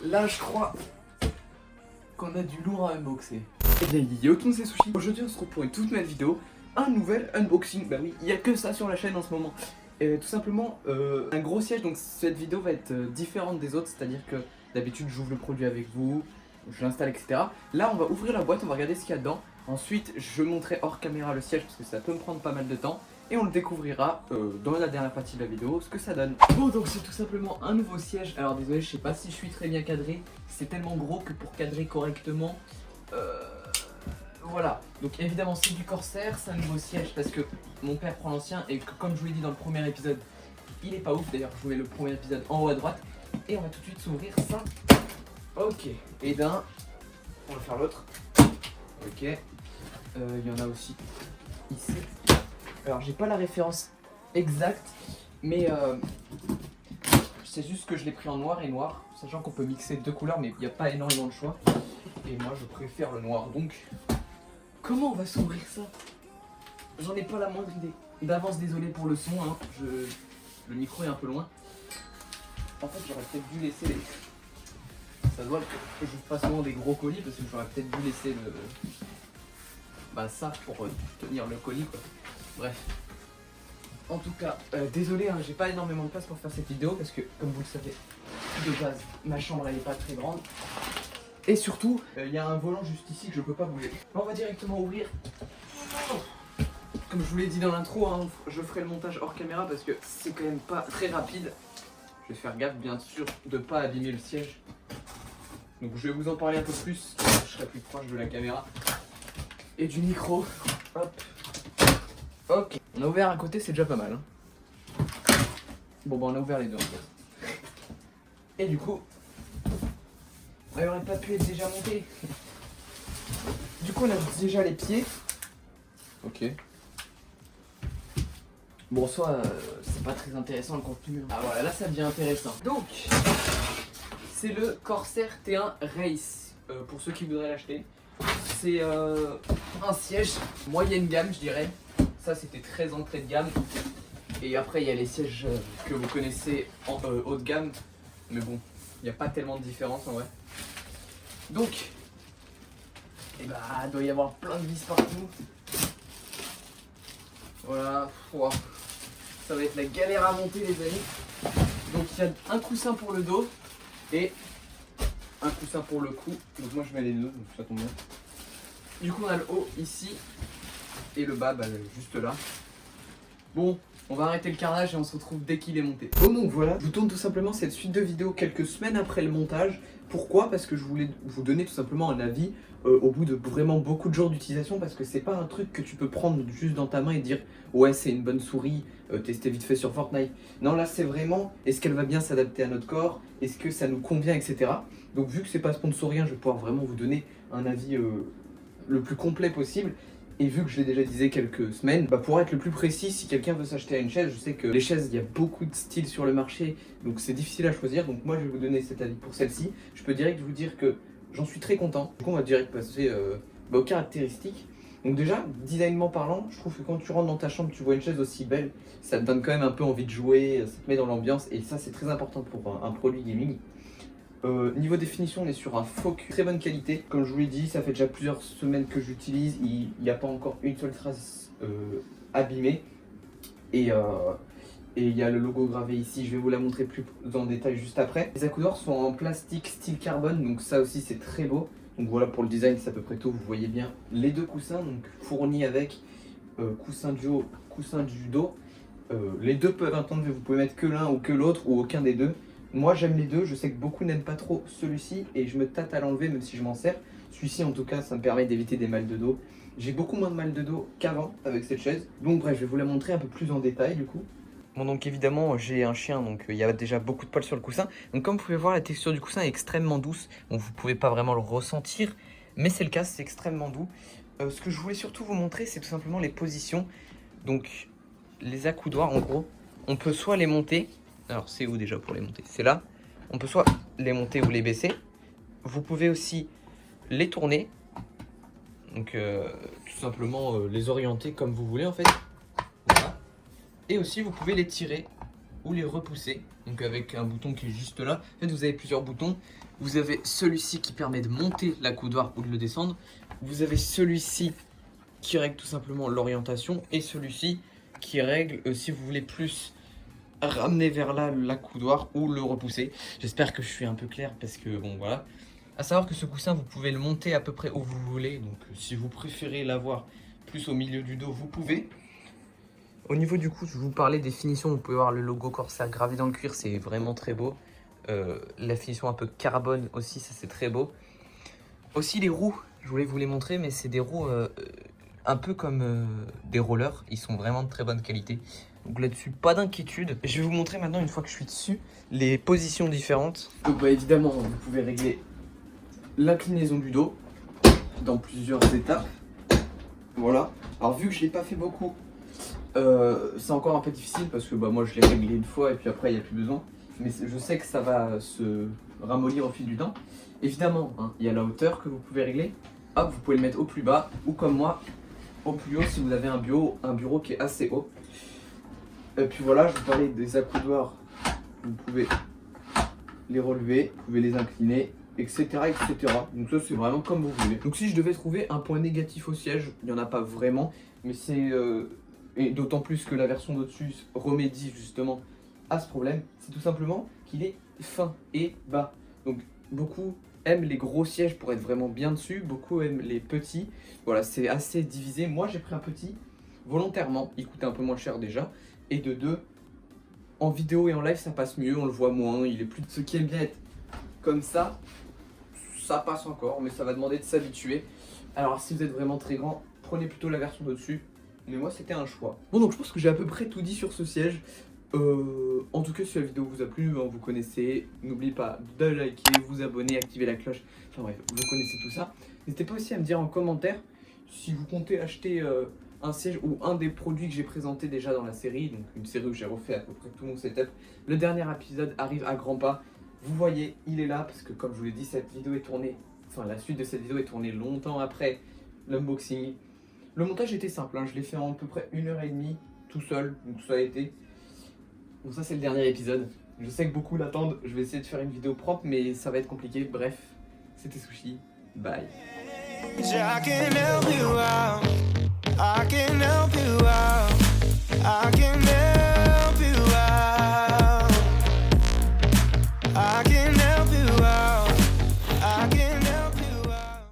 Là, je crois qu'on a du lourd à unboxer. Et bien, yo tout le monde, c'est Sushi. Aujourd'hui, on se retrouve pour une toute nouvelle vidéo, un nouvel unboxing. Bah oui, il n'y a que ça sur la chaîne en ce moment. Et tout simplement, un gros siège. Donc, cette vidéo va être différente des autres, c'est-à-dire que d'habitude, j'ouvre le produit avec vous, je l'installe, etc. Là, on va ouvrir la boîte, on va regarder ce qu'il y a dedans. Ensuite, je montrerai hors caméra le siège parce que ça peut me prendre pas mal de temps. Et on le découvrira dans la dernière partie de la vidéo, ce que ça donne. Bon, donc c'est tout simplement un nouveau siège. Alors désolé, je sais pas si je suis très bien cadré. C'est tellement gros que pour cadrer correctement, voilà. Donc évidemment c'est du Corsair, c'est un nouveau siège parce que mon père prend l'ancien et que comme je vous l'ai dit dans le premier épisode, il est pas ouf. D'ailleurs, je vous mets le premier épisode en haut à droite. Et on va tout de suite s'ouvrir ça. Ok. Et d'un, on va faire l'autre. Ok. Il y en a aussi ici. Alors j'ai pas la référence exacte, mais c'est juste que je l'ai pris en noir et noir, sachant qu'on peut mixer deux couleurs, mais il n'y a pas énormément de choix. Et moi je préfère le noir, donc comment on va s'ouvrir ça? J'en ai pas la moindre idée. D'avance désolé pour le son, hein. Le micro est un peu loin. En fait j'aurais peut-être dû laisser les... Ça se voit que je fais souvent des gros colis, parce que j'aurais peut-être dû laisser le... Bah ça pour tenir le colis quoi. Bref. En tout cas, désolé, hein, j'ai pas énormément de place pour faire cette vidéo parce que, comme vous le savez, de base, ma chambre elle est pas très grande. Et surtout, il y a un volant juste ici que je peux pas bouger. On va directement ouvrir. Comme je vous l'ai dit dans l'intro, hein, je ferai le montage hors caméra parce que c'est quand même pas très rapide. Je vais faire gaffe, bien sûr, de pas abîmer le siège. Donc je vais vous en parler un peu plus, je serai plus proche de la caméra. Et du micro. Hop. Ok. On a ouvert un côté, c'est déjà pas mal. Hein. Bon bah on a ouvert les deux en fait. Et du coup, il aurait pas pu être déjà monté. Du coup on a déjà les pieds. Ok. Bon soit c'est pas très intéressant le contenu. Ah voilà, là ça devient intéressant. Donc, c'est le Corsair T1 Race. Pour ceux qui voudraient l'acheter. C'est un siège moyenne gamme je dirais. Ça c'était très entrée de gamme. Et après il y a les sièges que vous connaissez en haut de gamme. Mais bon, il n'y a pas tellement de différence en vrai. Donc, et bah, il doit y avoir plein de vis partout. Voilà, wow. Ça va être la galère à monter les amis. Donc il y a un coussin pour le dos et un coussin pour le cou. Donc moi je mets les deux, donc ça tombe bien. Du coup on a le haut ici. Et le bas, bah, juste là. Bon, on va arrêter le carnage et on se retrouve dès qu'il est monté. Bon donc voilà, je vous tourne tout simplement cette suite de vidéos quelques semaines après le montage. Pourquoi? Parce que je voulais vous donner tout simplement un avis au bout de vraiment beaucoup de jours d'utilisation. Parce que c'est pas un truc que tu peux prendre juste dans ta main et dire ouais c'est une bonne souris, tester vite fait sur Fortnite. Non là c'est vraiment, est-ce qu'elle va bien s'adapter à notre corps? Est-ce que ça nous convient, etc. Donc vu que c'est pas sponsorien, je vais pouvoir vraiment vous donner un avis le plus complet possible. Et vu que je l'ai déjà dit quelques semaines, bah pour être le plus précis, si quelqu'un veut s'acheter une chaise, je sais que les chaises, il y a beaucoup de styles sur le marché, donc c'est difficile à choisir. Donc moi je vais vous donner cet avis pour celle-ci. Je peux direct vous dire que j'en suis très content. Du coup on va direct passer aux caractéristiques. Donc déjà, designement parlant, je trouve que quand tu rentres dans ta chambre, tu vois une chaise aussi belle, ça te donne quand même un peu envie de jouer, ça te met dans l'ambiance, et ça c'est très important pour un produit gaming. Niveau définition, on est sur un focus très bonne qualité. Comme je vous l'ai dit, ça fait déjà plusieurs semaines que j'utilise. Il n'y a pas encore une seule trace abîmée. Et il y a le logo gravé ici. Je vais vous la montrer plus en détail juste après. Les accoudoirs sont en plastique style carbone. Donc ça aussi, c'est très beau. Donc voilà, pour le design, c'est à peu près tout. Vous voyez bien les deux coussins. Donc fournis avec coussin du haut, coussin du dos. Les deux peuvent être enlevés. Vous pouvez mettre que l'un ou que l'autre ou aucun des deux. Moi j'aime les deux, je sais que beaucoup n'aiment pas trop celui-ci et je me tâte à l'enlever même si je m'en sers. Celui-ci en tout cas ça me permet d'éviter des mal de dos. J'ai beaucoup moins de mal de dos qu'avant avec cette chaise. Donc bref, je vais vous la montrer un peu plus en détail du coup. Bon donc évidemment j'ai un chien donc il y a déjà beaucoup de poils sur le coussin. Donc comme vous pouvez voir la texture du coussin est extrêmement douce. Donc vous pouvez pas vraiment le ressentir mais c'est le cas, c'est extrêmement doux. Ce que je voulais surtout vous montrer c'est tout simplement les positions. Donc les accoudoirs en gros, on peut soit les monter. Alors c'est où déjà pour les monter? C'est là. On peut soit les monter ou les baisser. Vous pouvez aussi les tourner. Donc tout simplement les orienter comme vous voulez en fait. Voilà. Et aussi vous pouvez les tirer ou les repousser. Donc avec un bouton qui est juste là. En fait, vous avez plusieurs boutons. Vous avez celui-ci qui permet de monter l'accoudoir ou de le descendre. Vous avez celui-ci qui règle tout simplement l'orientation. Et celui-ci qui règle si vous voulez plus ramener vers là l'accoudoir ou le repousser. J'espère que je suis un peu clair parce que bon voilà. À savoir que ce coussin vous pouvez le monter à peu près où vous voulez. Donc si vous préférez l'avoir plus au milieu du dos, vous pouvez. Au niveau du cou, je vous parlais des finitions. Vous pouvez voir le logo Corsair gravé dans le cuir, c'est vraiment très beau. La finition un peu carbone aussi, ça c'est très beau. Aussi les roues, je voulais vous les montrer, mais c'est des roues un peu comme des rollers. Ils sont vraiment de très bonne qualité. Donc là-dessus, pas d'inquiétude. Je vais vous montrer maintenant, une fois que je suis dessus, les positions différentes. Donc bah, évidemment, vous pouvez régler l'inclinaison du dos dans plusieurs étapes. Voilà. Alors vu que je l'ai pas fait beaucoup, c'est encore un peu difficile parce que bah, moi je l'ai réglé une fois et puis après il n'y a plus besoin. Mais je sais que ça va se ramollir au fil du temps. Évidemment, hein, il y a la hauteur que vous pouvez régler. Hop, vous pouvez le mettre au plus bas ou comme moi, au plus haut si vous avez un bureau qui est assez haut. Et puis voilà, je vous parlais des accoudoirs. Vous pouvez les relever, vous pouvez les incliner, etc. etc. Donc ça c'est vraiment comme vous voulez. Donc si je devais trouver un point négatif au siège, il n'y en a pas vraiment. Mais c'est... et d'autant plus que la version d'au-dessus remédie justement à ce problème, c'est tout simplement qu'il est fin et bas. Donc beaucoup aiment les gros sièges pour être vraiment bien dessus, beaucoup aiment les petits. Voilà, c'est assez divisé. Moi j'ai pris un petit volontairement, il coûtait un peu moins cher déjà. Et de deux, en vidéo et en live ça passe mieux, on le voit moins, il est plus... Ceux qui aiment bien être comme ça passe encore, mais ça va demander de s'habituer. Alors si vous êtes vraiment très grand, prenez plutôt la version d'au-dessus. Mais moi c'était un choix. Bon donc je pense que j'ai à peu près tout dit sur ce siège. En tout cas si la vidéo vous a plu, hein, vous connaissez. N'oubliez pas de liker, vous abonner, activer la cloche. Enfin bref, vous connaissez tout ça. N'hésitez pas aussi à me dire en commentaire si vous comptez acheter un siège ou un des produits que j'ai présenté déjà dans la série. Donc une série où j'ai refait à peu près tout mon setup. Le dernier épisode arrive à grands pas. Vous voyez, il est là parce que comme je vous l'ai dit, cette vidéo est tournée. Enfin la suite de cette vidéo est tournée longtemps après l'unboxing. Le montage était simple, hein, je l'ai fait en à peu près 1h30 tout seul, donc ça a été. Donc ça c'est le dernier épisode. Je sais que beaucoup l'attendent, je vais essayer de faire une vidéo propre mais ça va être compliqué. Bref, c'était Sushi, bye.